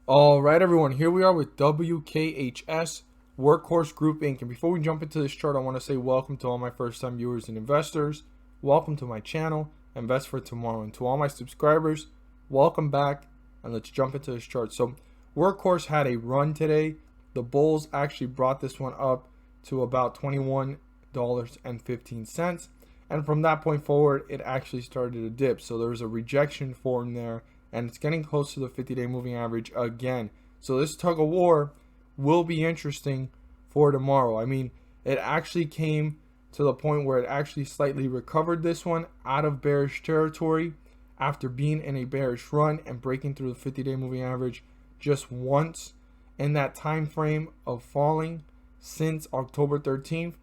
All right, everyone, here we are with Wkhs Workhorse Group Inc. And before we jump into this chart, I want to say welcome to all my first-time viewers and investors. Welcome to my channel, Invest for Tomorrow. And to all my subscribers, welcome back, and let's jump into this chart. So Workhorse had a run today. The bulls actually brought this one up to about $21.15. And from that point forward, it actually started to dip. So there was a rejection form there, and it's getting close to the 50-day moving average again. So this tug of war will be interesting for tomorrow. I mean, it actually came to the point where it actually slightly recovered this one out of bearish territory after being in a bearish run and breaking through the 50-day moving average just once in that time frame of falling since October 13th,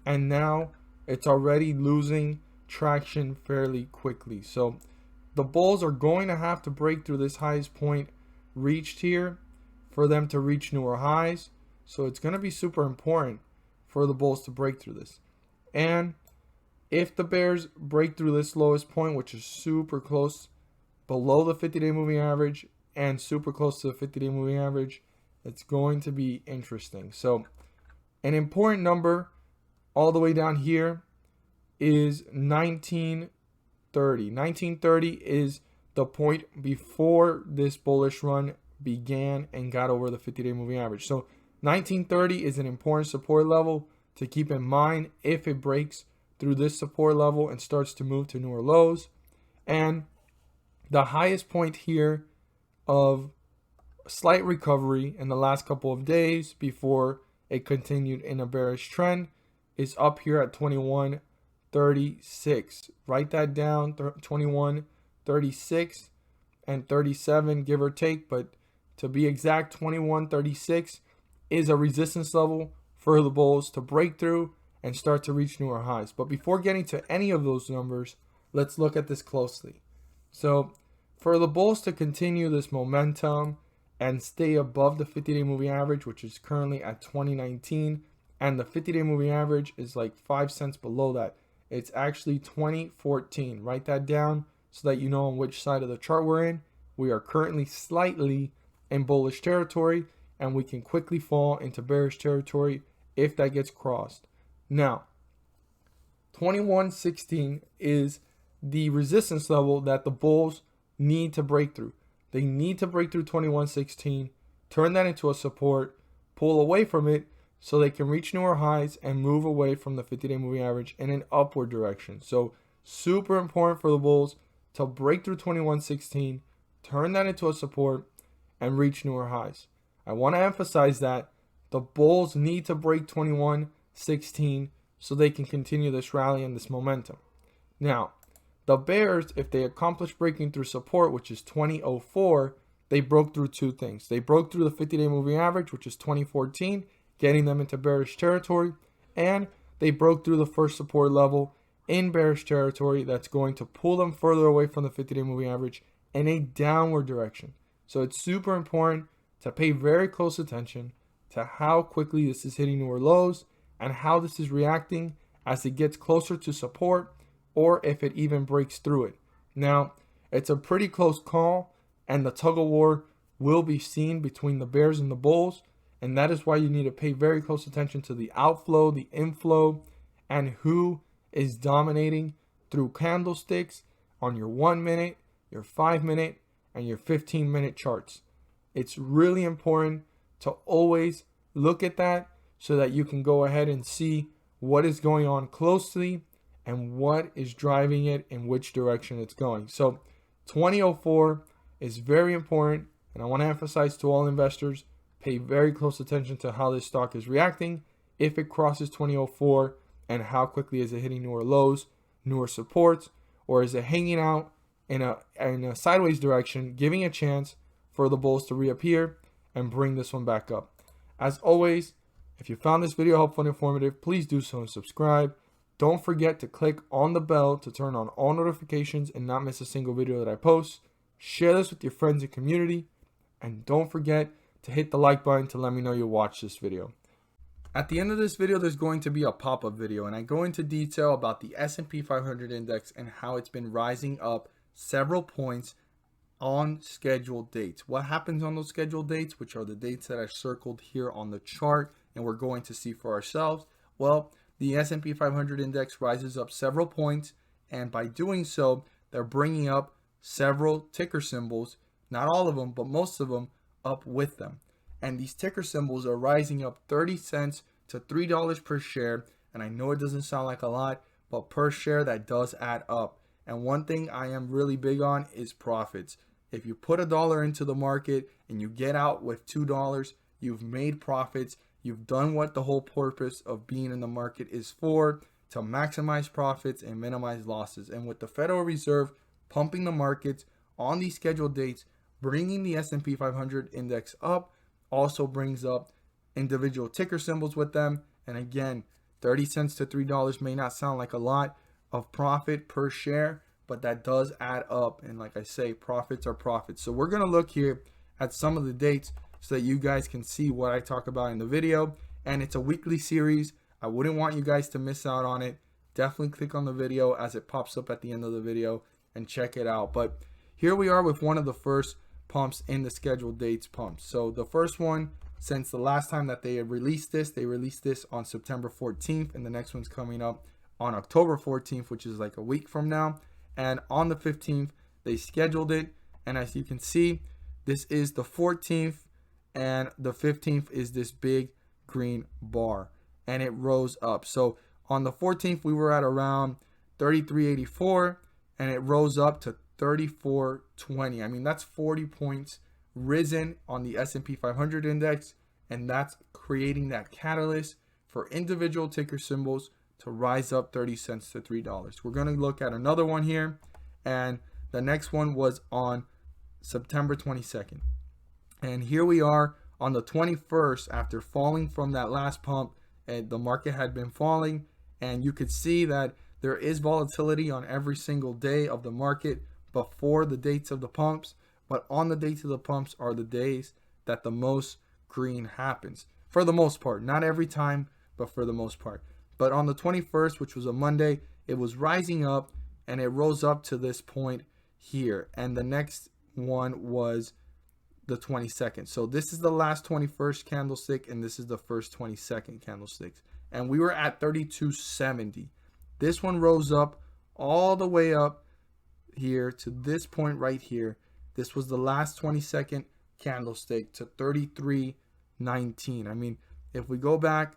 and now it's already losing traction fairly quickly. So the bulls are going to have to break through this highest point reached here for them to reach newer highs. So it's going to be super important for the bulls to break through this. And if the bears break through this lowest point, which is super close below the 50-day moving average and super close to the 50-day moving average, it's going to be interesting. So an important number all the way down here is 1930. 1930 is the point before this bullish run began and got over the 50-day moving average. So 1930 is an important support level to keep in mind if it breaks through this support level and starts to move to newer lows. And the highest point here of slight recovery in the last couple of days before it continued in a bearish trend is up here at 21.36. Write that down, 21.36 and 37, give or take, but to be exact, 21.36 is a resistance level for the bulls to break through and start to reach newer highs. But before getting to any of those numbers, let's look at this closely. So for the bulls to continue this momentum and stay above the 50-day moving average, which is currently at 2019, and the 50-day moving average is like 5 cents below that. It's actually 2014. Write that down so that you know on which side of the chart we're in. We are currently slightly in bullish territory, and we can quickly fall into bearish territory if that gets crossed. Now, 2116 is the resistance level that the bulls need to break through. They need to break through 2116, turn that into a support, pull away from it so they can reach newer highs and move away from the 50-day moving average in an upward direction. So super important for the bulls to break through 2116, turn that into a support, and reach newer highs. I want to emphasize that the bulls need to break 2116 so they can continue this rally and this momentum. Now, the bears, if they accomplish breaking through support, which is 2004, they broke through two things. They broke through the 50-day moving average, which is 2014, getting them into bearish territory, and they broke through the first support level in bearish territory that's going to pull them further away from the 50-day moving average in a downward direction. So it's super important to pay very close attention to how quickly this is hitting newer lows and how this is reacting as it gets closer to support or if it even breaks through it. Now, it's a pretty close call, and the tug of war will be seen between the bears and the bulls, and that is why you need to pay very close attention to the outflow, the inflow, and who is dominating through candlesticks on your 1 minute, your 5 minute, and your 15-minute charts. It's really important to always look at that so that you can go ahead and see what is going on closely and what is driving it in which direction it's going. So 2004 is very important, and I want to emphasize to all investors, pay very close attention to how this stock is reacting if it crosses 2004, and how quickly is it hitting newer lows, newer supports, or is it hanging out in a sideways direction, giving a chance for the bulls to reappear and bring this one back up. As always, if you found this video helpful and informative, please do so and subscribe. Don't forget to click on the bell to turn on all notifications and not miss a single video that I post. Share this with your friends and community, and don't forget to hit the like button to let me know you watched this video. At the end of this video, there's going to be a pop-up video, and I go into detail about the S&P 500 index and how it's been rising up several points on scheduled dates. What happens on those scheduled dates, which are the dates that I circled here on the chart and we're going to see for ourselves? Well, the S&P 500 index rises up several points, and by doing so, they're bringing up several ticker symbols, not all of them, but most of them, up with them. And these ticker symbols are rising up 30 cents to $3 per share. And I know it doesn't sound like a lot, but per share, that does add up. And one thing I am really big on is profits. If you put $1 into the market and you get out with $2, you've made profits. You've done what the whole purpose of being in the market is for, to maximize profits and minimize losses. And with the Federal Reserve pumping the markets on these scheduled dates, bringing the S&P 500 index up also brings up individual ticker symbols with them. And again, 30 cents to $3 may not sound like a lot of profit per share, but that does add up. And like I say, profits are profits. So we're going to look here at some of the dates so that you guys can see what I talk about in the video. And it's a weekly series. I wouldn't want you guys to miss out on it. Definitely click on the video as it pops up at the end of the video and check it out. But here we are with one of the first pumps in the scheduled dates pumps. So the first one, since the last time that they had released this, they released this on September 14th, and the next one's coming up on October 14th, which is like a week from now. And on the 15th, they scheduled it. And as you can see, this is the 14th, and the 15th is this big green bar, and it rose up. So on the 14th, we were at around 33.84, and it rose up to 34.20. I mean, that's 40 points risen on the S&P 500 index, and that's creating that catalyst for individual ticker symbols to rise up 30 cents to $3. We're going to look at another one here, and the next one was on September 22nd. And here we are on the 21st, after falling from that last pump, and the market had been falling, and you could see that there is volatility on every single day of the market before the dates of the pumps, but on the dates of the pumps are the days that the most green happens, for the most part. Not every time, but for the most part. But on the 21st, which was a Monday, it was rising up, and it rose up to this point here. And the next one was the 22nd. So this is the last 21st candlestick, and this is the first 22nd candlesticks. And we were at 32.70. This one rose up all the way up here to this point right here. This was the last 22nd candlestick to 33.19. I mean, if we go back,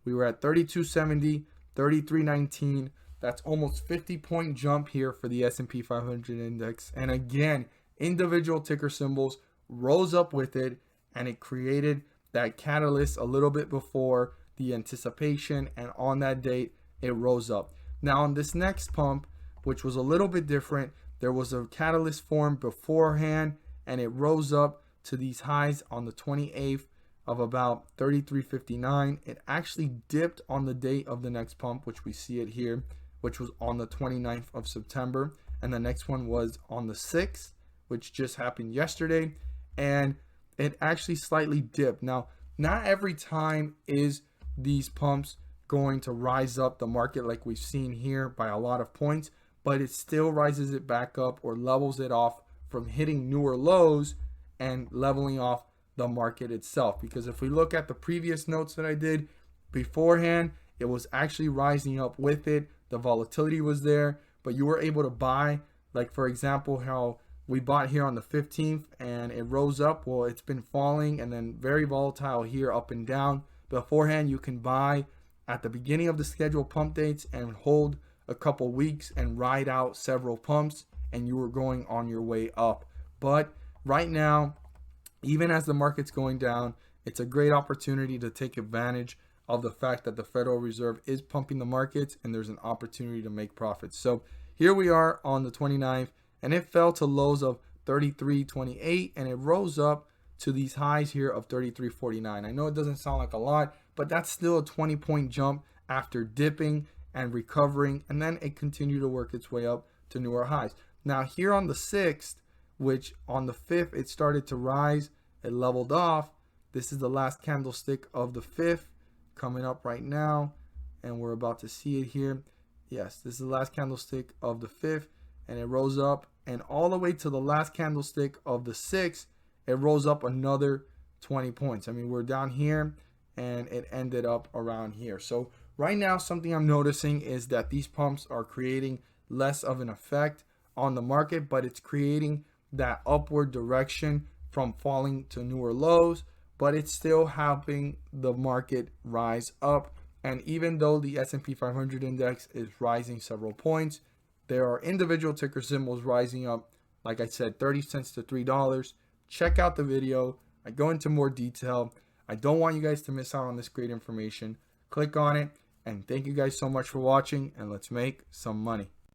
we were at 32.70, 33.19. That's almost 50-point jump here for the S&P 500 index. And again, individual ticker symbols rose up with it, and it created that catalyst a little bit before the anticipation, and on that date it rose up. Now on this next pump, which was a little bit different, there was a catalyst formed beforehand, and it rose up to these highs on the 28th of about 33.59. It actually dipped on the date of the next pump, which we see it here, which was on the 29th of September, and the next one was on the 6th, which just happened yesterday, and it actually slightly dipped. Now, not every time is these pumps going to rise up the market like we've seen here by a lot of points, but it still rises it back up or levels it off from hitting newer lows and leveling off the market itself. Because if we look at the previous notes that I did beforehand, it was actually rising up with it. The volatility was there, but you were able to buy, like for example, how we bought here on the 15th and it rose up. Well, it's been falling and then very volatile here, up and down. Beforehand, you can buy at the beginning of the scheduled pump dates and hold a couple weeks and ride out several pumps, and you were going on your way up. But right now, even as the market's going down, it's a great opportunity to take advantage of the fact that the Federal Reserve is pumping the markets, and there's an opportunity to make profits. So here we are on the 29th, and it fell to lows of 33.28, and it rose up to these highs here of 33.49. I know it doesn't sound like a lot, but that's still a 20-point jump after dipping and recovering, and then it continued to work its way up to newer highs. Now here on the 6th, which on the 5th it started to rise, it leveled off. This is the last candlestick of the 5th coming up right now, and we're about to see it here. Yes, this is the last candlestick of the 5th, and it rose up and all the way to the last candlestick of the 6, it rose up another 20 points. I mean, we're down here and it ended up around here. So right now, something I'm noticing is that these pumps are creating less of an effect on the market, but it's creating that upward direction from falling to newer lows, but it's still helping the market rise up. And even though the S&P 500 index is rising several points, there are individual ticker symbols rising up, like I said, 30 cents to $3. Check out the video. I go into more detail. I don't want you guys to miss out on this great information. Click on it, and thank you guys so much for watching, and let's make some money.